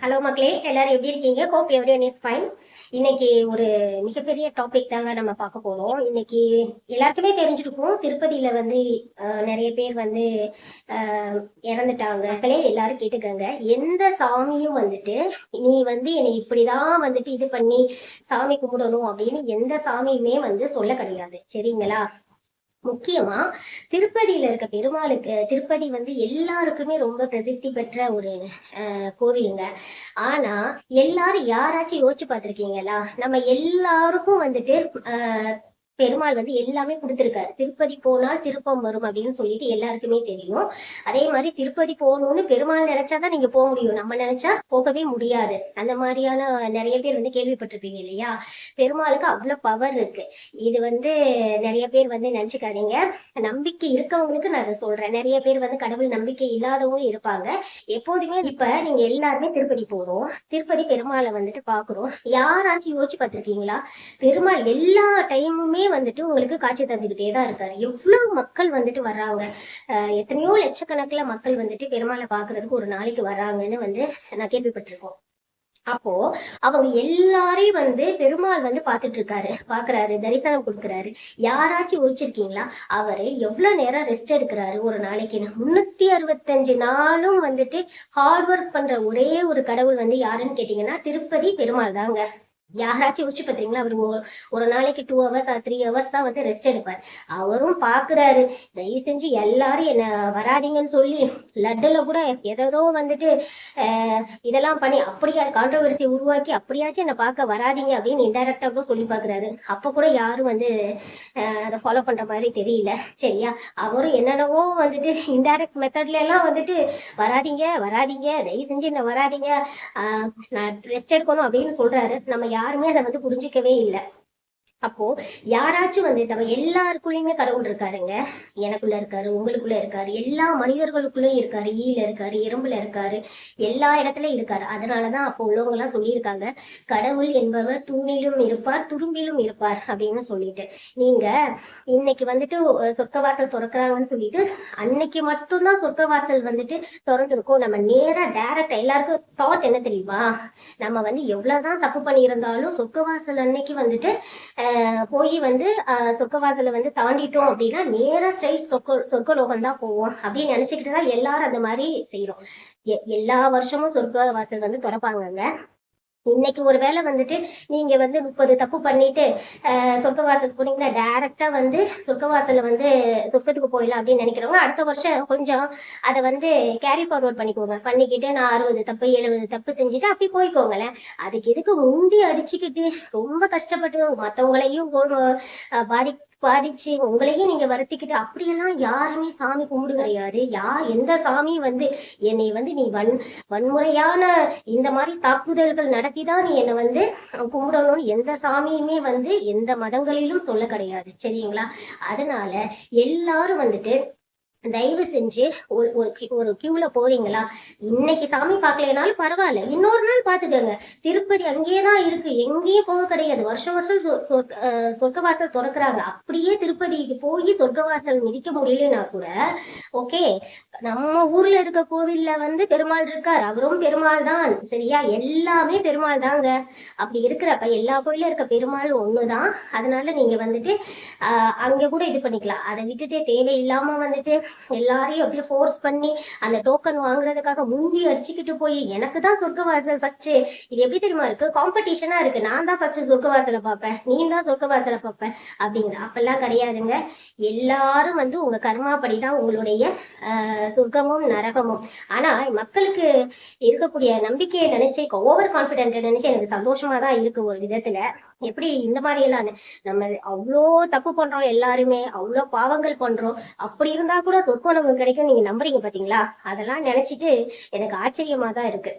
Hello மக்களே, எல்லாரும் எப்படி இருக்கீங்க? Hope everyone is fine. இன்னைக்கு ஒரு மிகப்பெரிய டாபிக் தாங்க நம்ம பார்க்க போறோம். இன்னைக்கு எல்லாருக்குமே தெரிஞ்சிருக்கும், திருப்பதியில வந்து நிறைய பேர் வந்து இறந்துட்டாங்க. மக்களே எல்லாரும் கேட்டுக்கங்க, எந்த சாமியும் வந்துட்டு நீ வந்து என்னை இப்படிதான் வந்துட்டு இது பண்ணி சாமி கும்பிடணும் அப்படின்னு எந்த சாமியுமே வந்து சொல்ல கிடையாது, சரிங்களா? முக்கியமா திருப்பதியில இருக்க பெருமாளுக்கு, திருப்பதி வந்து எல்லாருக்குமே ரொம்ப பிரசித்தி பெற்ற ஒரு கோவிலுங்க. ஆனா எல்லாரும் யாராச்சும் யோசிச்சு பார்த்திருக்கீங்களா? நம்ம எல்லாருக்கும் வந்துட்டு பெருமாள் வந்து எல்லாமே கொடுத்திருக்காரு. திருப்பதி போனால் திருப்பம் வரும் அப்படின்னு சொல்லிட்டு எல்லாருக்குமே தெரியும். அதே மாதிரி திருப்பதி போகணும்னு பெருமாள் நினைச்சாதான் நீங்க போக முடியும், நம்ம நினைச்சா போகவே முடியாது. அந்த மாதிரியான நிறைய பேர் வந்து கேள்விப்பட்டிருப்பீங்க இல்லையா? பெருமாளுக்கு அவ்வளவு பவர் இருக்கு. இது வந்து நிறைய பேர் வந்து நினைச்சுக்காதீங்க. நம்பிக்கை இருக்கவங்களுக்கு நான் அதை சொல்றேன். நிறைய பேர் வந்து கடவுள் நம்பிக்கை இல்லாதவங்களும் இருப்பாங்க. எப்போதுமே இப்ப நீங்க எல்லாருமே திருப்பதி போறோம், திருப்பதி பெருமாளை வந்துட்டு பாக்குறோம். யாராச்சும் யோசிச்சு பார்த்திருக்கீங்களா? பெருமாள் எல்லா டைமுமே வந்துட்டு உங்களுக்கு காட்சி தந்துகிட்டே தான் இருக்காரு. எவ்வளவு மக்கள் வந்துட்டு வர்றாங்க. எத்தனையோ லட்சக்கணக்கில் மக்கள் வந்துட்டு பெருமாளை பாக்குறதுக்கு ஒரு நாளைக்கு வர்றாங்கன்னு வந்து நான் கேள்விப்பட்டிருக்கோம். அப்போ அவங்க எல்லாரையும் வந்து பெருமாள் வந்து பாத்துட்டு இருக்காரு, பாக்குறாரு, தரிசனம் கொடுக்குறாரு. யாராச்சும் யோசிச்சிருக்கீங்களா அவரு எவ்வளவு நேரம் ரெஸ்ட் எடுக்கிறாரு ஒரு நாளைக்கு? 365 நாளும் வந்துட்டு ஹார்ட் ஒர்க் பண்ற ஒரே ஒரு கடவுள் வந்து யாருன்னு கேட்டீங்கன்னா திருப்பதி பெருமாள் தாங்க. யாராச்சும் யோசிச்சு பாத்தீங்களா? அவரு ஒரு நாளைக்கு 2 ஹவர்ஸ் 3 ஹவர்ஸ் தான் வந்து ரெஸ்ட் எடுப்பார். அவரும் பாக்குறாரு, தயவு செஞ்சு எல்லாரும் என்ன வராதிங்கன்னு சொல்லி லட்டுல கூட எதோ வந்துட்டு இதெல்லாம் பண்ணி அப்படியா கான்ட்ரவர்சி உருவாக்கி அப்படியாச்சும் என்ன பார்க்க வராதிங்க அப்படின்னு இன்டைரக்டா கூட சொல்லி பாக்குறாரு. அப்ப கூட யாரும் வந்து அதை ஃபாலோ பண்ற மாதிரி தெரியல, சரியா? அவரும் என்னென்னவோ வந்துட்டு இன்டைரக்ட் மெத்தட்ல எல்லாம் வந்துட்டு வராதிங்க வராதிங்க, தயவு செஞ்சு என்ன வராதிங்க, நான் ரெஸ்ட் எடுக்கணும் அப்படின்னு சொல்றாரு. நம்ம யாருமே அதை வந்து புரிஞ்சிக்கவே இல்லை. அப்போ யாராச்சும் வந்து நம்ம எல்லாருக்குள்ளயுமே கடவுள் இருக்காருங்க. எனக்குள்ள இருக்காரு, உங்களுக்குள்ள இருக்காரு, எல்லா மனிதர்களுக்குள்ளயும் இருக்காரு. ஈல இருக்காரு, எறும்புல இருக்காரு, எல்லா இடத்துலயும் இருக்காரு. அதனாலதான் அப்போ உள்ளவங்க எல்லாம் சொல்லியிருக்காங்க, கடவுள் என்பவர் தூணிலும் இருப்பார், துரும்பிலும் இருப்பார் அப்படின்னு சொல்லிட்டு. நீங்க இன்னைக்கு வந்துட்டு சொர்க்கவாசல் திறக்கிறாங்கன்னு சொல்லிட்டு அன்னைக்கு மட்டும்தான் சொர்க்கவாசல் வந்துட்டு திறந்துருக்கும். நம்ம நேரா டைரக்டா எல்லாருக்கும் தாட் என்ன தெரியுமா? நம்ம வந்து எவ்வளவுதான் தப்பு பண்ணியிருந்தாலும் சொர்க்கவாசல் அன்னைக்கு வந்துட்டு போய் வந்து சொர்க்கவாசலை வந்து தாண்டிட்டோம் அப்படின்னா நேரா ஸ்ட்ரைட் சொர்க்கலோகம் தான் போவோம் அப்படின்னு நினைச்சுக்கிட்டு தான் எல்லாரும் அந்த மாதிரி செய்யறோம். எல்லா வருஷமும் சொர்க்க வாசல் வந்து திறப்பாங்கங்க. இன்னைக்கு ஒரு வேளை வந்துட்டு நீங்க வந்து 30 தப்பு பண்ணிட்டு சொர்க்கவாசல் போனீங்கன்னா டைரக்டா வந்து சொர்க்கவாசல வந்து சொர்க்கத்துக்கு போயிடலாம் அப்படின்னு நினைக்கிறவங்க அடுத்த வருஷம் கொஞ்சம் அதை வந்து கேரி ஃபார்வர்ட் பண்ணிக்கோங்க. பண்ணிக்கிட்டு நான் 60 தப்பு 70 தப்பு செஞ்சுட்டு அப்படி போய்க்கோங்களேன். அதுக்கு எதுக்கு முந்தி அடிச்சுக்கிட்டு ரொம்ப கஷ்டப்பட்டு மற்றவங்களையும் பாதிச்சு உங்களையும் நீங்க வருத்திக்கிட்டு அப்படியெல்லாம் யாருமே சாமி கும்பிடு கிடையாது. எந்த சாமி வந்து என்னை வந்து நீ வன்முறையான இந்த மாதிரி தாக்குதல்கள் நடத்தி தான் நீ என்னை வந்து கும்பிடணும்னு எந்த சாமியுமே வந்து எந்த மதங்களிலும் சொல்ல கிடையாது, சரிங்களா? அதனால எல்லாரும் வந்துட்டு தயவு செஞ்சு ஒரு கியூல போறீங்களா, இன்னைக்கு சாமி பார்க்கலனாலும் பரவாயில்ல, இன்னொரு நாள் பாத்துக்கோங்க. திருப்பதி அங்கேயேதான் இருக்கு, எங்கேயும் போக கிடையாது. வருஷம் வருஷம் சொர்க்கவாசல் திறக்கிறாங்க. அப்படியே திருப்பதிக்கு போய் சொர்க்கவாசல் மிதிக்க முடியலன்னா கூட ஓகே, நம்ம ஊர்ல இருக்க கோவில்ல வந்து பெருமாள் இருக்கார், அவரும் பெருமாள் தான், சரியா? எல்லாமே பெருமாள் தாங்க. அப்படி இருக்கிறப்ப எல்லா கோயிலும் இருக்க பெருமாள் ஒண்ணுதான். அதனால நீங்க வந்துட்டு அங்க கூட இது பண்ணிக்கலாம். அதை விட்டுட்டு தேவையில்லாம வந்துட்டு எல்லாரையும் அப்படியே ஃபோர்ஸ் பண்ணி அந்த டோக்கன் வாங்குறதுக்காக முந்தி அடிச்சுக்கிட்டு போய் எனக்கு தான் சொர்க்கவாசல் ஃபர்ஸ்ட், இது எப்படி தெரியுமா இருக்கு? காம்படிஷனா இருக்கு. நான் தான் ஃபர்ஸ்ட் சொர்க்கவாசலை பார்ப்பேன், நீ தான் சொர்க்கவாசலை பார்ப்பேன் அப்படிங்கிற. அப்பெல்லாம் கிடையாதுங்க. எல்லாரும் வந்து உங்க கர்மாப்படிதான் உங்களுடைய சொர்க்கமும் நரகமும். ஆனா மக்களுக்கு இருக்கக்கூடிய நம்பிக்கையை நினைச்சு ஓவர் கான்பிடென்ட் நினைச்சு எனக்கு சந்தோஷமா தான் இருக்கு ஒரு விதத்துல. எப்படி இந்த மாதிரி எல்லாம் நம்ம அவ்வளோ தப்பு பண்றோம், எல்லாருமே அவ்வளோ பாவங்கள் பண்றோம், அப்படி இருந்தா கூட சொர்க்கம் நமக்கு கிடைக்கும் நீங்க நம்புறீங்க பாத்தீங்களா? அதெல்லாம் நினைச்சிட்டு எனக்கு ஆச்சரியமா தான் இருக்கு.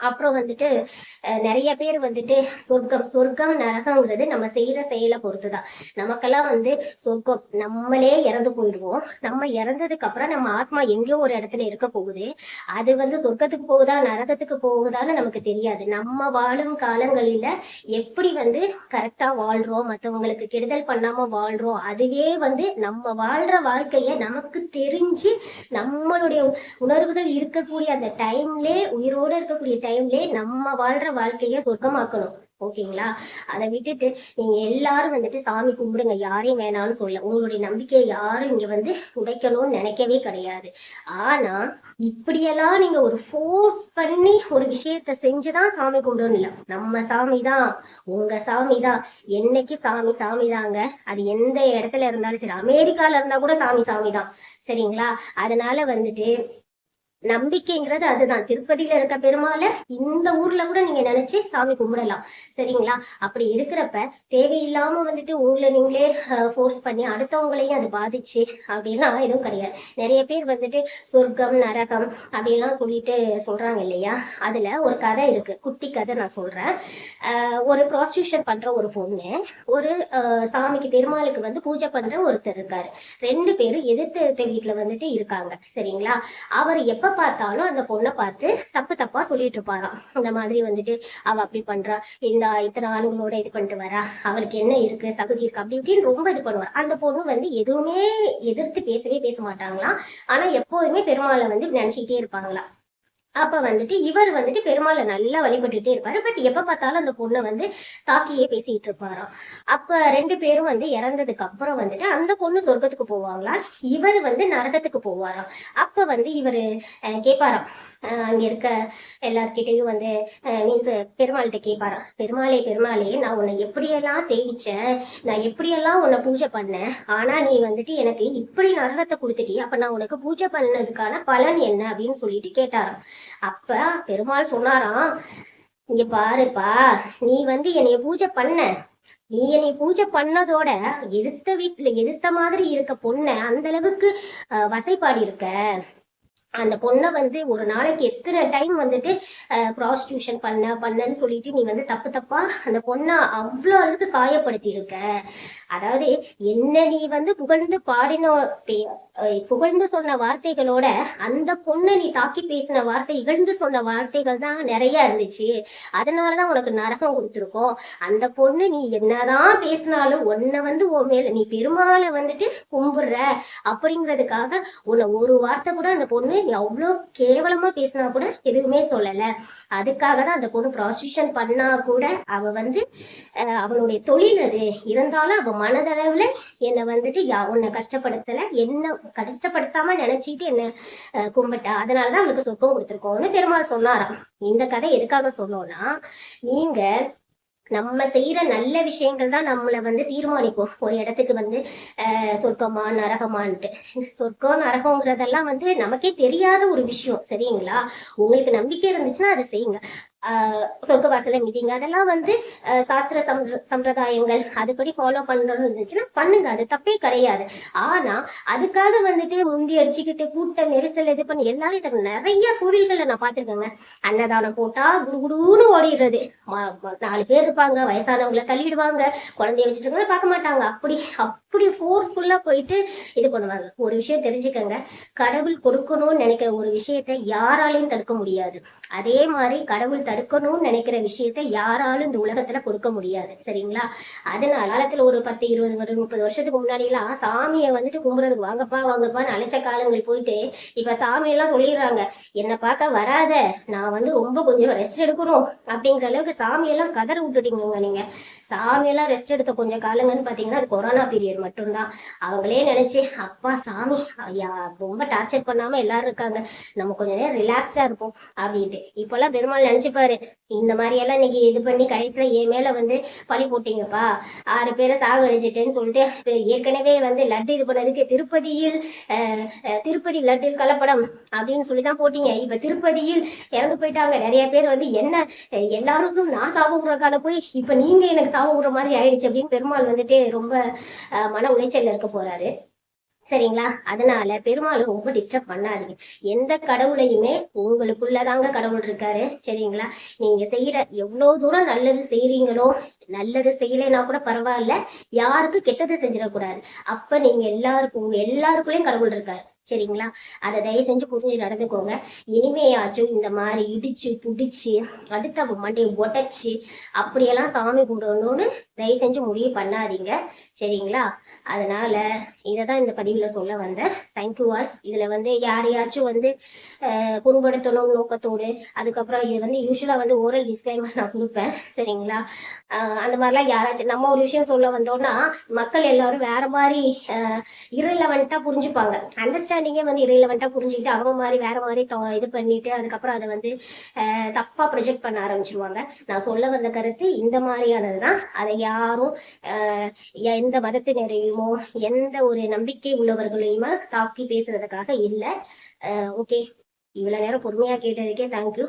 அப்புறம் வந்துட்டு நிறைய பேர் வந்துட்டு சொர்க்கம் நரகங்கிறது நம்ம செய்யற செயலை பொறுத்துதான். நமக்கெல்லாம் வந்து சொர்க்கம் நம்மளே இறந்து போயிடுவோம். நம்ம இறந்ததுக்கு அப்புறம் நம்ம ஆத்மா எங்கேயோ ஒரு இடத்துல இருக்க போகுது. அது வந்து சொர்க்கத்துக்கு போகுதா நரகத்துக்கு போகுதான்னு நமக்கு தெரியாது. நம்ம வாழும் காலங்களில எப்படி வந்து கரெக்டா வாழ்றோம், மற்றவங்களுக்கு கெடுதல் பண்ணாம வாழ்றோம், அதுவே வந்து நம்ம வாழ்ற வாழ்க்கைய நமக்கு தெரிஞ்சு நம்மளுடைய உணர்வுகள் இருக்கக்கூடிய அந்த டைம்லே உயிரோட இருக்கக்கூடிய டைம்ல நம்ம வாழ்ற வாழ்க்கைய சொர்க்கமாக்கணும். ஓகேங்களா? அதை விட்டுட்டு நீங்க எல்லாரும் வந்துட்டு சாமி கும்பிடுங்க, யாரையும் வேணாம்னு சொல்ல. உங்களுடைய நம்பிக்கையை யாரும் இங்க வந்து உடைக்கணும்னு நினைக்கவே கிடையாது. ஆனா இப்படியெல்லாம் நீங்க ஒரு ஃபோர்ஸ் பண்ணி ஒரு விஷயத்த செஞ்சுதான் சாமி கும்பிடணும் இல்ல. நம்ம சாமி தான், உங்க சாமி தான், என்னைக்கு சாமி சாமி தாங்க. அது எந்த இடத்துல இருந்தாலும் சரி, அமெரிக்கால இருந்தா கூட சாமி சாமி தான். சரிங்களா? அதனால வந்துட்டு நம்பிக்கைங்கிறது அதுதான். திருப்பதியில இருக்க பெருமாளை இந்த ஊர்ல கூட நீங்க நினைச்சு சாமி கும்பிடலாம். சரிங்களா? அப்படி இருக்கிறப்ப தேவையில்லாம வந்துட்டு உங்களை நீங்களே ஃபோர்ஸ் பண்ணி அடுத்தவங்களையும் அது பாதிச்சு அப்படிலாம் எதுவும் கிடையாது. நிறைய பேர் வந்துட்டு சொர்க்கம் நரகம் அப்படின்லாம் சொல்லிட்டு சொல்றாங்க இல்லையா? அதுல ஒரு கதை இருக்கு, குட்டி கதை நான் சொல்றேன். ஒரு ப்ராஸ்டியூஷன் பண்ற ஒரு பொண்ணு ஒரு சாமிக்கு பெருமாளுக்கு வந்து பூஜை பண்ற ஒருத்தர் இருக்காரு. 2 பேரும் எதிர்த்த வீட்டுல வந்துட்டு இருக்காங்க. சரிங்களா? அவர் எப்ப பார்த்தாலும் அந்த பொண்ணை பார்த்து தப்பு தப்பா சொல்லிட்டு இருப்பாராம். இந்த மாதிரி வந்துட்டு அவ அப்படி பண்றா, இந்த இத்தனை ஆளுங்களோட இது பண்ணிட்டு வரா, அவளுக்கு என்ன இருக்கு, தகுதி இருக்கு, அப்படி இப்படின்னு ரொம்ப இது பண்ணுவார். அந்த பொண்ணு வந்து எதுவுமே எதிர்த்து பேச மாட்டாங்களாம். ஆனா எப்போதுமே பெருமாளை வந்து நினைச்சுக்கிட்டே இருப்பாங்களாம். அப்ப வந்துட்டு இவர் வந்துட்டு பெருமாளை நல்லா வழிபட்டுட்டே இருப்பாரு. பட் எப்ப பார்த்தாலும் அந்த பொண்ணை வந்து தாக்கியே பேசிட்டு இருப்பாராம். அப்ப 2 பேரும் வந்து இறந்ததுக்கு அப்புறம் வந்துட்டு அந்த பொண்ணு சொர்க்கத்துக்கு போவாங்களா, இவர் வந்து நரகத்துக்கு போவாராம். அப்ப வந்து இவரு கேட்பாராம், அங்க இருக்க எல்லார்கிட்டையும் வந்து மீன்ஸ் பெருமாள்கிட்ட கேட்பாராம், பெருமாளே பெருமாளே, நான் உன்னை எப்படியெல்லாம் சேவிச்சேன், நான் எப்படியெல்லாம் உன்னை பூஜை பண்ணேன், ஆனா நீ வந்துட்டு எனக்கு இப்படி நரகத்தை கொடுத்துட்டி, அப்ப நான் உனக்கு பூஜை பண்ணதுக்கான பலன் என்ன அப்படின்னு சொல்லிட்டு கேட்டாராம். அப்ப பெருமாள் சொன்னாராம், இங்க பாருப்பா, நீ வந்து என்னைய பூஜை பண்ண, நீ என்னை பூஜை பண்ணதோட எதிர்த்த வீட்டுல எதிர்த்த மாதிரி இருக்க பொண்ணை அந்த அளவுக்கு வசைப்பாடி இருக்க. அந்த பொண்ணை வந்து ஒரு நாளைக்கு எத்தனை டைம் வந்துட்டு ப்ராஸ்டியூஷன் பண்ணன்னு சொல்லிட்டு நீ வந்து தப்பு தப்பா அந்த பொண்ணை அவ்வளோ அளவுக்கு காயப்படுத்தி இருக்க. அதாவது என்ன நீ வந்து புகழ்ந்து புகழ்ந்து சொன்ன வார்த்தைகளோட அந்த பொண்ணை நீ தாக்கி பேசின வார்த்தை, இகழ்ந்து சொன்ன வார்த்தைகள் தான் நிறைய இருந்துச்சு. அதனாலதான் உனக்கு நரகம் கொடுத்துருக்கோம். அந்த பொண்ணு நீ என்னதான் பேசினாலும் உன்னை வந்து உன் மேல நீ பெருமாளை வந்துட்டு கும்பிடுற அப்படிங்கிறதுக்காக உன்னை ஒரு வார்த்தை கூட அந்த பொண்ணு நீ அவ்வளோ கேவலமா பேசினா கூட எதுவுமே சொல்லல. அதுக்காக தான் அந்த பொண்ணு ப்ராஸ்டியூஷன் பண்ணா கூட அவ வந்து அவளுடைய தொழில் அது இருந்தாலும் அவ மனதளவுல என்னை வந்துட்டு உன்னை கஷ்டப்படுத்தல, என்ன கஷ்டப்படுத்தாம நினைச்சிட்டு என்ன கும்பிட்டா, அதனாலதான் அவளுக்கு சொர்க்கம் கொடுத்துருக்கோம்னு பெருமாள் சொன்னாராம். இந்த கதை எதுக்காக சொன்னோம்னா, நீங்க நம்ம செய்யற நல்ல விஷயங்கள் தான் நம்மளை வந்து தீர்மானிக்கும் ஒரு இடத்துக்கு வந்து சொர்க்கமா நரகமான்ட்டு. சொர்க்கம் நரகங்கிறதெல்லாம் வந்து நமக்கே தெரியாத ஒரு விஷயம். சரிங்களா? உங்களுக்கு நம்பிக்கை இருந்துச்சுன்னா அதை செய்யுங்க. சொர்க்க வாசலை மிதிங்க, அதெல்லாம் வந்து சாஸ்திர சம்பிரதாயங்கள் அதுபடி ஃபாலோ பண்ணணும்னு இருந்துச்சுன்னா பண்ணுங்க, அது தப்பே கிடையாது. ஆனா அதுக்காக வந்துட்டு முந்தி அடிச்சுக்கிட்டு கூட்ட நெரிசல் இது பண்ணி எல்லாரும் இதை நிறைய கோவில்கள்ல நான் பார்த்திருக்கேங்க. அன்னதானம் போட்டா குடுகுடுன்னு ஓடிடுறது, 4 பேர் இருப்பாங்க, வயசானவங்களை தள்ளிடுவாங்க, குழந்தைய வச்சுட்டு பார்க்க மாட்டாங்க, அப்படி ஃபோர்ஸ்ஃபுல்லா போயிட்டு இது பண்ணுவாங்க. ஒரு விஷயம் தெரிஞ்சுக்கங்க, கடவுள் கொடுக்கணும்னு நினைக்கிற ஒரு விஷயத்த யாராலையும் தடுக்க முடியாது. அதே மாதிரி கடவுள் தடுக்கணும்னு நினைக்கிற விஷயத்த யாராலும் இந்த உலகத்துல கொடுக்க முடியாது. சரிங்களா? அதனால காலத்துல ஒரு 10, 20, 30 வருஷத்துக்கு முன்னாடி எல்லாம் சாமியை வந்துட்டு கும்புறதுக்கு வாங்கப்பா வாங்கப்பான்னு அழைச்ச காலங்கள் போயிட்டு இப்ப சாமியெல்லாம் சொல்லிடுறாங்க, என்னை பார்க்க வராத, நான் வந்து ரொம்ப கொஞ்சம் ரெஸ்ட் எடுக்கணும் அப்படிங்கிற அளவுக்கு சாமியெல்லாம் கதற விட்டுட்டீங்க. நீங்க சாமியெல்லாம் ரெஸ்ட் எடுத்த கொஞ்சம் காலங்கன்னு பாத்தீங்கன்னா அது கொரோனா பீரியட் மட்டும்தான். அவங்களே நினைச்சு அப்பா சாமி ரொம்ப டார்ச்சர் பண்ணாம எல்லாரும் இருக்காங்க, நம்ம கொஞ்ச நேரம் ரிலாக்ஸ்டா இருப்போம் அப்படின்ட்டு. இப்பெல்லாம் பெருமாள் நினைச்சுப்பாரு, இந்த மாதிரி எல்லாம் இன்னைக்கு இது பண்ணி கடைசியில என் மேல வந்து பழி போட்டீங்கப்பா, 6 பேரை சாகடிச்சிட்டேன்னு சொல்லிட்டு ஏற்கனவே வந்து லட்டு இது பண்ணதுக்கு திருப்பதி லட்டில் கலப்படம் அப்படின்னு சொல்லிதான் போட்டீங்க. இப்ப திருப்பதியில் இறந்து போயிட்டாங்க நிறைய பேர், வந்து என்ன எல்லாருக்கும் நான் சாப போய் இப்ப நீங்க எனக்கு சாப விடுற மாதிரி ஆயிடுச்சு அப்படின்னு பெருமாள் வந்துட்டு ரொம்ப மன உளைச்சல்ல இருக்க போறாரு. சரிங்களா? அதனால பெருமாளும் ரொம்ப டிஸ்டர்ப் பண்ணாதீங்க. எந்த கடவுளையுமே உங்களுக்குள்ளதாங்க கடவுள் இருக்காரு. சரிங்களா? நீங்க செய்யற எவ்வளவு தூரம் நல்லது செய்றீங்களோ, நல்லது செய்யலைன்னா கூட பரவாயில்ல, யாருக்கும் கெட்டது செஞ்சிடக்கூடாது. அப்ப நீங்க உங்க எல்லாருக்குள்ளயும் கடவுள் இருக்காரு. சரிங்களா? அதை தயவு செஞ்சு புரிஞ்சு நடந்துக்கோங்க. இனிமையாச்சும் இந்த மாதிரி இடிச்சு புடிச்சு அடுத்த மண்டையை உடைச்சு அப்படியெல்லாம் சாமி கும்பிடணும்னு தயவு செஞ்சு முடிவு பண்ணாதீங்க. சரிங்களா? அதனால இதை தான் இந்த பதிவில் சொல்ல வந்தேன். Thank you all. இதில் வந்து யாரையாச்சும் வந்து புண்படுத்தணும் நோக்கத்தோடு, அதுக்கப்புறம் இது வந்து யூஸ்வலாக வந்து ஓரல் டிஸ்க்ளைமர் நான் கொடுப்பேன். சரிங்களா? அந்த மாதிரிலாம் யாராச்சும் நம்ம ஒரு விஷயம் சொல்ல வந்தோம்னா மக்கள் எல்லாரும் வேற மாதிரி இரலவெண்ட்டாக புரிஞ்சுப்பாங்க. அண்டர்ஸ்டாண்டிங்கே வந்து இரலவெண்ட்டாக புரிஞ்சுக்கிட்டு அவங்க மாதிரி வேற மாதிரி இது பண்ணிட்டு அதுக்கப்புறம் அதை வந்து தப்பாக ப்ரொஜெக்ட் பண்ண ஆரம்பிச்சிருவாங்க. நான் சொல்ல வந்த கருத்து இந்த மாதிரியானது தான். அதை யாரும் எந்த மதத்தினரையுமோ எந்த ஒரு நம்பிக்கை உள்ளவர்களையுமே தாக்கி பேசுறதுக்காக இல்லை. ஓகே, இவ்வளவு நேரம் பொறுமையா கேட்டதுக்கே தேங்க்யூ.